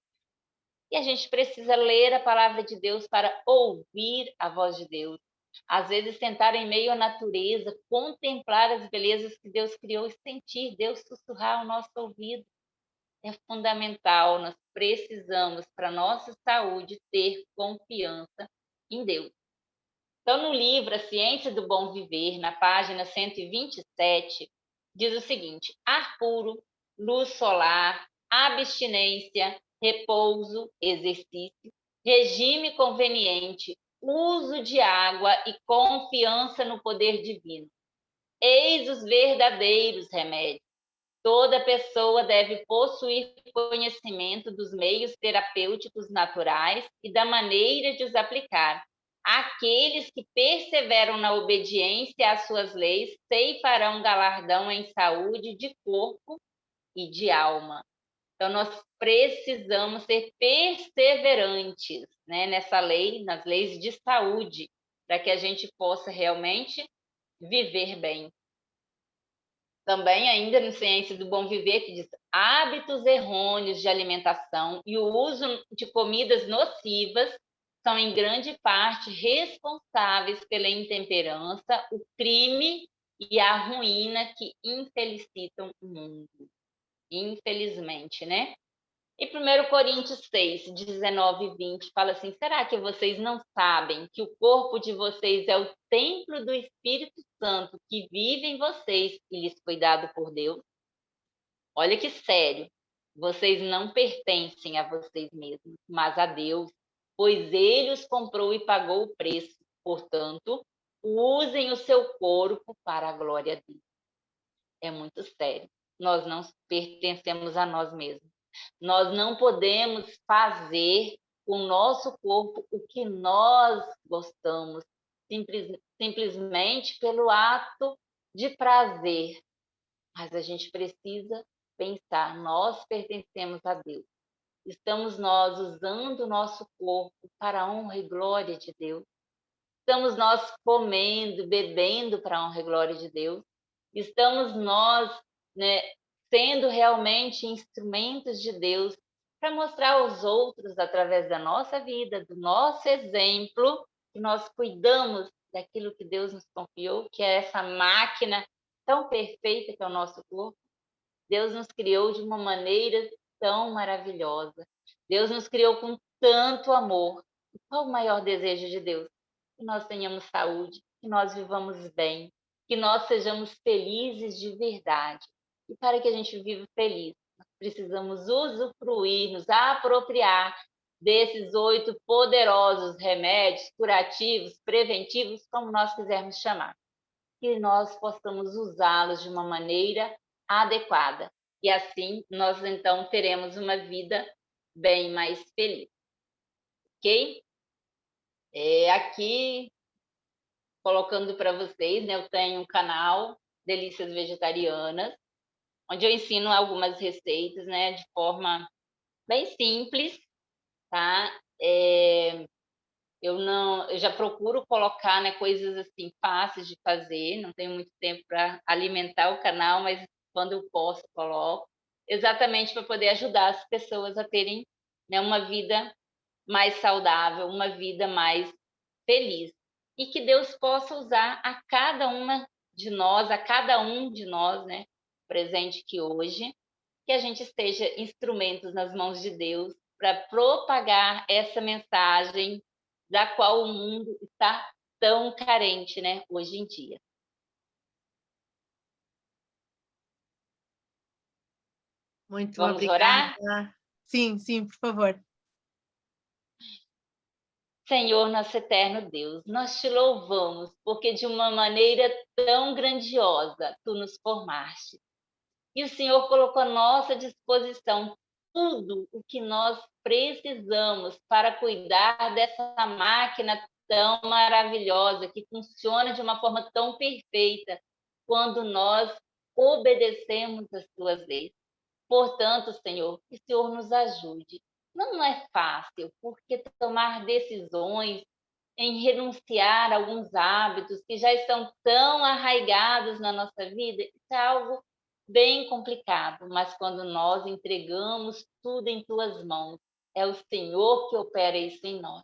E a gente precisa ler a palavra de Deus para ouvir a voz de Deus. Às vezes, sentar em meio à natureza, contemplar as belezas que Deus criou e sentir Deus sussurrar ao nosso ouvido. É fundamental, nós precisamos, para a nossa saúde, ter confiança em Deus. Então, no livro A Ciência do Bom Viver, na página 127, diz o seguinte: ar puro, luz solar, abstinência, repouso, exercício, regime conveniente, uso de água e confiança no poder divino. Eis os verdadeiros remédios. Toda pessoa deve possuir conhecimento dos meios terapêuticos naturais e da maneira de os aplicar. Aqueles que perseveram na obediência às suas leis ceifarão galardão em saúde de corpo e de alma. Então, nós precisamos ser perseverantes, né, nessa lei, nas leis de saúde, para que a gente possa realmente viver bem. Também, ainda no Ciência do Bom Viver, que diz hábitos errôneos de alimentação e o uso de comidas nocivas são, em grande parte, responsáveis pela intemperança, o crime e a ruína que infelicitam o mundo. Infelizmente, né? E 1 Coríntios 6, 19 e 20 fala assim: será que vocês não sabem que o corpo de vocês é o templo do Espírito Santo que vive em vocês e lhes foi dado por Deus? Olha que sério. Vocês não pertencem a vocês mesmos, mas a Deus, pois Ele os comprou e pagou o preço. Portanto, usem o seu corpo para a glória dele. É muito sério. Nós não pertencemos a nós mesmos. Nós não podemos fazer com o nosso corpo o que nós gostamos, simplesmente pelo ato de prazer. Mas a gente precisa pensar, nós pertencemos a Deus. Estamos nós usando o nosso corpo para a honra e glória de Deus? Estamos nós comendo, bebendo para a honra e glória de Deus? Estamos nós, né, sendo realmente instrumentos de Deus para mostrar aos outros, através da nossa vida, do nosso exemplo, que nós cuidamos daquilo que Deus nos confiou, que é essa máquina tão perfeita que é o nosso corpo. Deus nos criou de uma maneira tão maravilhosa. Deus nos criou com tanto amor. E qual o maior desejo de Deus? Que nós tenhamos saúde, que nós vivamos bem, que nós sejamos felizes de verdade. E para que a gente viva feliz, nós precisamos usufruir, nos apropriar desses 8 poderosos remédios curativos, preventivos, como nós quisermos chamar. Que nós possamos usá-los de uma maneira adequada. E assim, nós então teremos uma vida bem mais feliz. Ok? Aqui, colocando para vocês, né, eu tenho um canal, Delícias Vegetarianas, onde eu ensino algumas receitas, né, de forma bem simples, tá? Eu já procuro colocar, né, coisas assim fáceis de fazer, não tenho muito tempo para alimentar o canal, mas quando eu posso, coloco, exatamente para poder ajudar as pessoas a terem, né, uma vida mais saudável, uma vida mais feliz. E que Deus possa usar a cada uma de nós, a cada um de nós, né, presente aqui hoje, que a gente esteja instrumentos nas mãos de Deus para propagar essa mensagem da qual o mundo está tão carente, né, hoje em dia. Muito Vamos obrigada. orar? Sim, sim, por favor. Senhor, nosso eterno Deus, nós te louvamos porque de uma maneira tão grandiosa tu nos formaste. E o Senhor colocou à nossa disposição tudo o que nós precisamos para cuidar dessa máquina tão maravilhosa, que funciona de uma forma tão perfeita, quando nós obedecemos as tuas leis. Portanto, Senhor, que o Senhor nos ajude. Não é fácil, porque tomar decisões em renunciar a alguns hábitos que já estão tão arraigados na nossa vida, isso é algo bem complicado, mas quando nós entregamos tudo em tuas mãos, é o Senhor que opera isso em nós.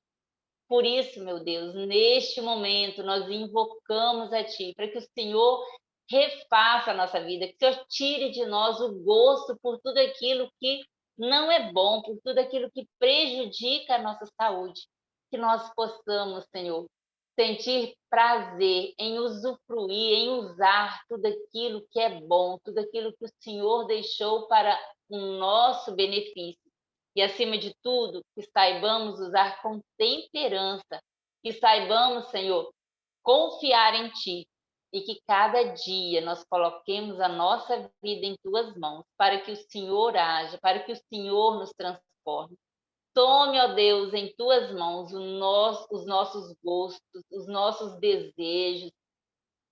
Por isso, meu Deus, neste momento nós invocamos a Ti, para que o Senhor refaça a nossa vida, que o Senhor tire de nós o gosto por tudo aquilo que não é bom, por tudo aquilo que prejudica a nossa saúde. Que nós possamos, Senhor, sentir prazer em usufruir, em usar tudo aquilo que é bom, tudo aquilo que o Senhor deixou para o nosso benefício. E, acima de tudo, que saibamos usar com temperança, que saibamos, Senhor, confiar em Ti, e que cada dia nós coloquemos a nossa vida em Tuas mãos, para que o Senhor haja, para que o Senhor nos transforme. Tome, ó Deus, em Tuas mãos os nossos gostos, os nossos desejos,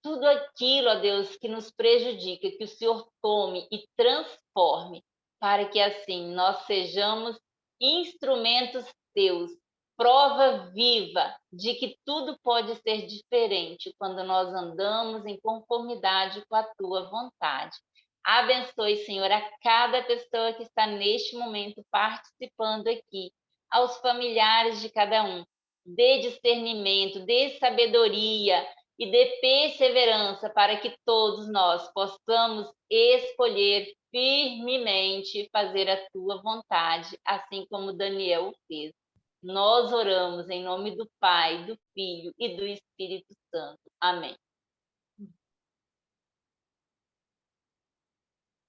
tudo aquilo, ó Deus, que nos prejudica, que o Senhor tome e transforme, para que assim nós sejamos instrumentos teus, prova viva de que tudo pode ser diferente quando nós andamos em conformidade com a tua vontade. Abençoe, Senhor, a cada pessoa que está neste momento participando aqui, aos familiares de cada um. Dê discernimento, dê sabedoria e dê perseverança para que todos nós possamos escolher firmemente fazer a tua vontade, assim como Daniel fez. Nós oramos em nome do Pai, do Filho e do Espírito Santo. Amém.